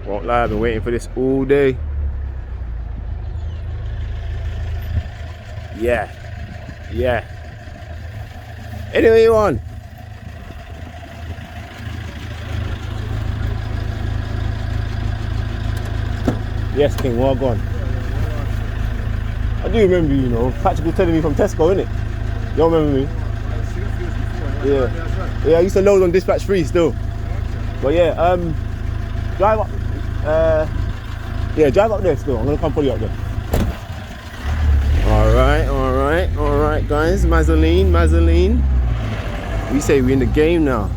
Won't lie, I've been waiting for this all day. Yeah. Anyway you want. Yes, King, well gone. I do remember you, Patrick was telling me from Tesco, innit? You don't remember me? Yeah, I used to load on dispatch free still. But yeah, drive up. Drive up there still. I'm gonna come pull you up there. All right, guys. Mazzoline. We say we in the game now.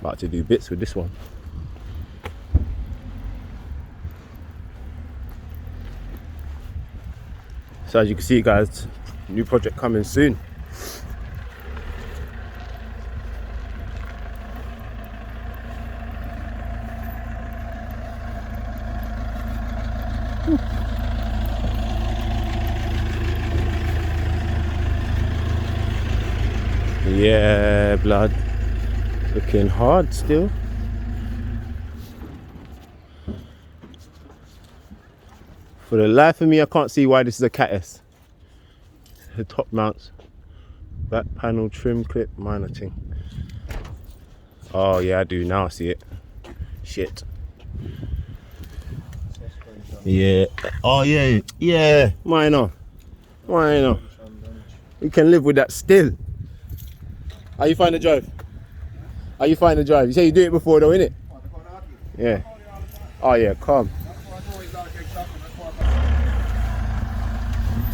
About to do bits with this one. So as you can see, guys, new project coming soon. Yeah, blood. Looking hard still. For the life of me, I can't see why this is a Cat S. The top mounts, back panel, trim clip, minor thing. Oh yeah, I do now. I see it. Shit. Yeah. Oh yeah. Minor. We can live with that still. How you find the drive? You say you do it before though, innit? Yeah. Oh yeah, calm.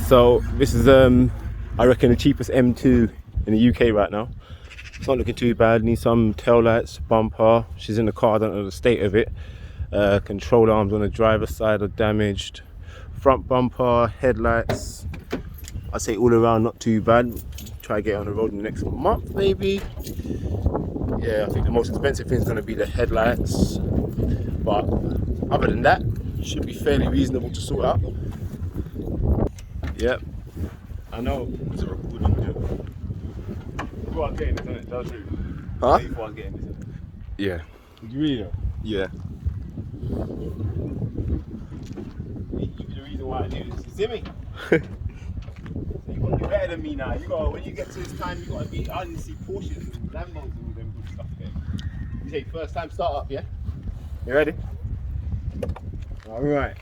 So this is I reckon the cheapest M2 in the UK right now. It's not looking too bad. Needs some tail lights, bumper. She's in the car, I don't know the state of it. Control arms on the driver's side are damaged. Front bumper, headlights. I'd say all around not too bad. Try to get on the road in the next month maybe. Yeah, I think the most expensive thing is going to be the headlights. But other than that, should be fairly reasonable to sort out. Yep. I know. It's a recording deal. Before I was getting this, isn't it? That was true. Huh? Before I was getting this, isn't it? Yeah. Did you really know? Yeah. The reason why I do this. You see me? You got to be better than me now. When you get to this time, you got to be. I didn't see Porsches and Lambos and all them good stuff there. You say first time start up, yeah? You ready? All right.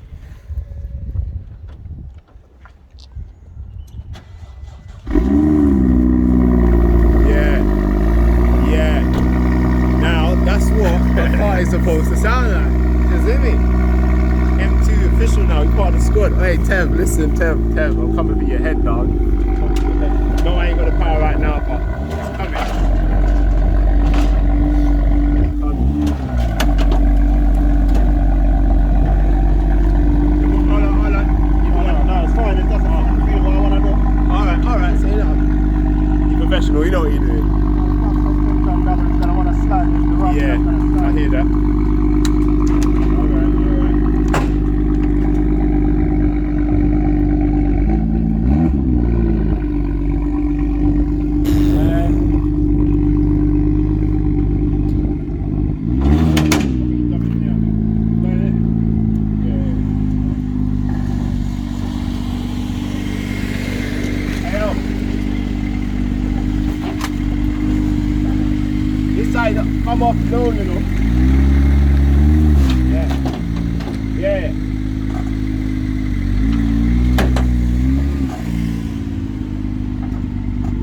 Yeah. Now that's what a car is supposed to sound like. You see me? M2 official now. You part of the squad. Hey Tev, listen, Tev. I'm coming for your head, dog. No, I ain't got the power right now, but it's coming. Alright, say that. You're professional, you know what you're doing. Yeah, I hear that. Alright. Come off slow, you know. Yeah.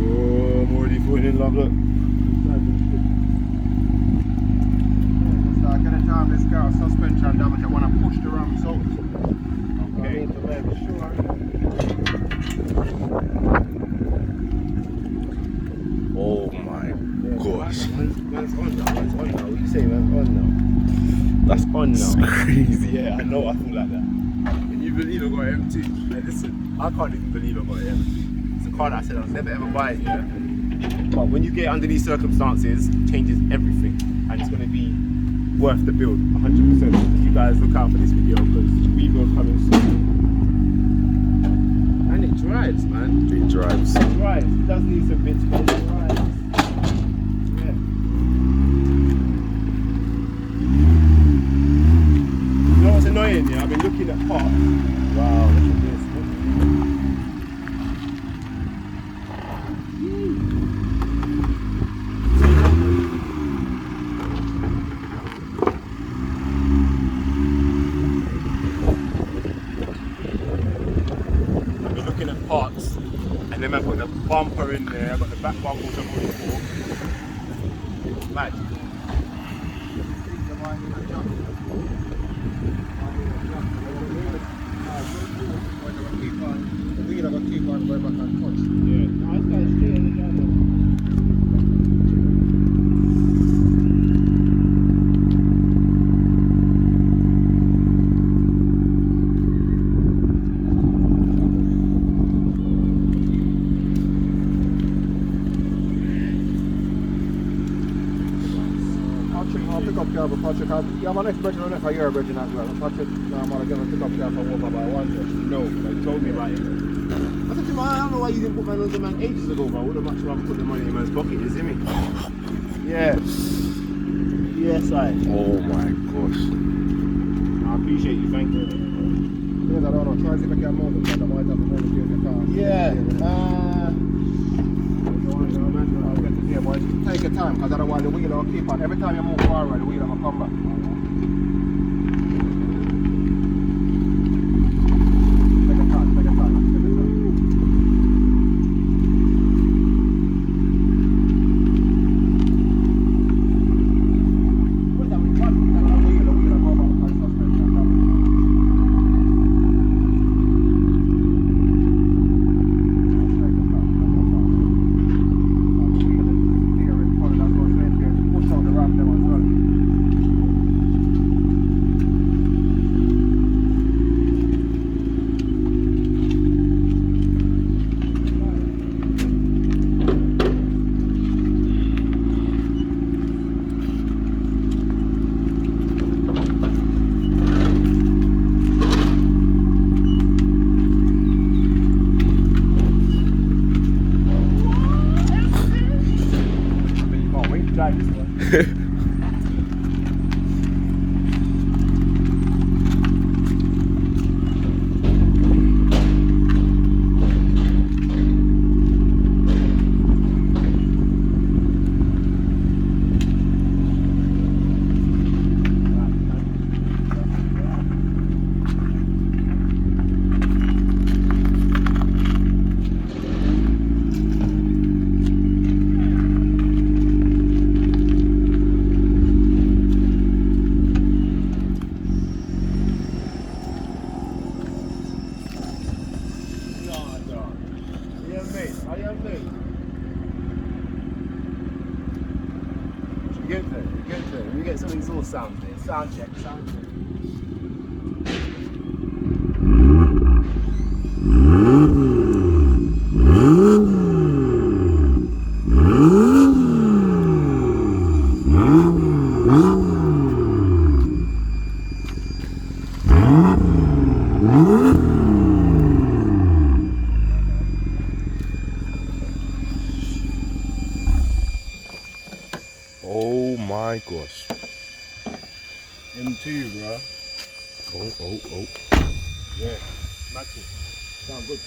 Oh, Morty foot in love, look. I get it down this car, suspension damage. I want to push the ramps out. Okay. Oh my gosh. Man's on now. What you say, man's on now? That's on now. It's crazy. Yeah, I know I feel like that. Can you believe I got an M2? Hey, listen, I can't even believe I got an M2. It's a car that I said I'll never ever buy it, yeah? But when you get under these circumstances, it changes everything. And it's going to be worth the build, 100%. You guys look out for this video because we will coming soon. And it drives, man. It drives. It drives. It does need some bits, but it drives. Yeah. You know what's annoying? Yeah, I've been looking at parts. Wow, look at this. Looking at parts, and then I put the bumper in there. I got the back bumper which I'm looking for. Mad. The wheel I got keep on going back and touch. Yeah. No, it's got straight in the journal. Pick up car, but Patrick, you have an expression on it for your bridge as well. Patrick, I'm going to give a pick up car for over by one day. No, they told me about it. I said to him, I don't know why you didn't put man on the man ages ago, but I would have much rather put the money in man's pocket, you see me? Yeah. Yes, I. Oh my gosh. I appreciate you, thank you. Yes, I don't know. Try to see if I can move it, but I might have to move it in the car. Yeah. I'll get to here, boys. Take your time, because otherwise the wheel will keep on. Every time you move forward, the wheel will come back. Take your time, take your time, take your time. What's that? The wheel will come back because suspension comes. You get some exhaust sound there. Sound check, sound check. Oh my gosh. M2, bro. Oh. Yeah, massive. Sound good.